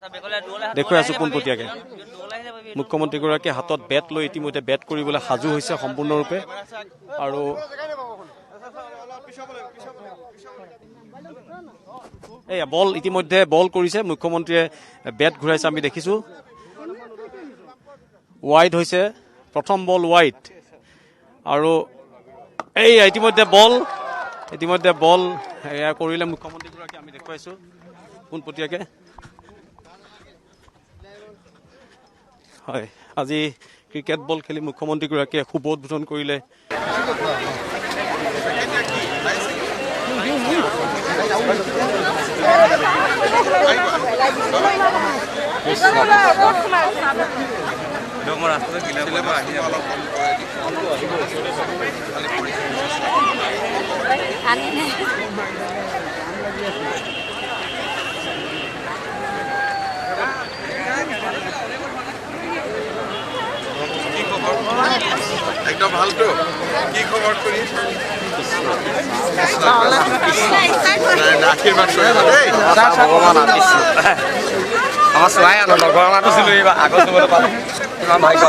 দেখুৱাই আছো পোনপটীয়াকৈ মুখ্যমন্ত্ৰীগৰাকীয়ে হাতত বেট লৈ ইতিমধ্যে বেট কৰিবলৈ সাজু হৈছে সম্পূৰ্ণৰূপে আৰু এয়া বল ইতিমধ্যে বল কৰিছে মুখ্যমন্ত্ৰীয়ে বেট ঘূৰাইছে আমি দেখিছো ৱাইড হৈছে প্ৰথম বল ৱাইড আৰু এই ইতিমধ্যে বল এয়া কৰিলে মুখ্যমন্ত্ৰীগৰাকী আমি দেখুৱাইছো পোনপটীয়াকৈ হয় আজি ক্ৰিকেট বল খেলি মুখ্যমন্ত্ৰীগৰাকীয়ে শুভ উদ্বোধন কৰিলে একদম ভালটো কি খবৰ কৰি আশীৰ্বাদ কৰি আমাৰ চোৱাই আনো লগৰ আমাৰতো চিলো আগত ভাগ্য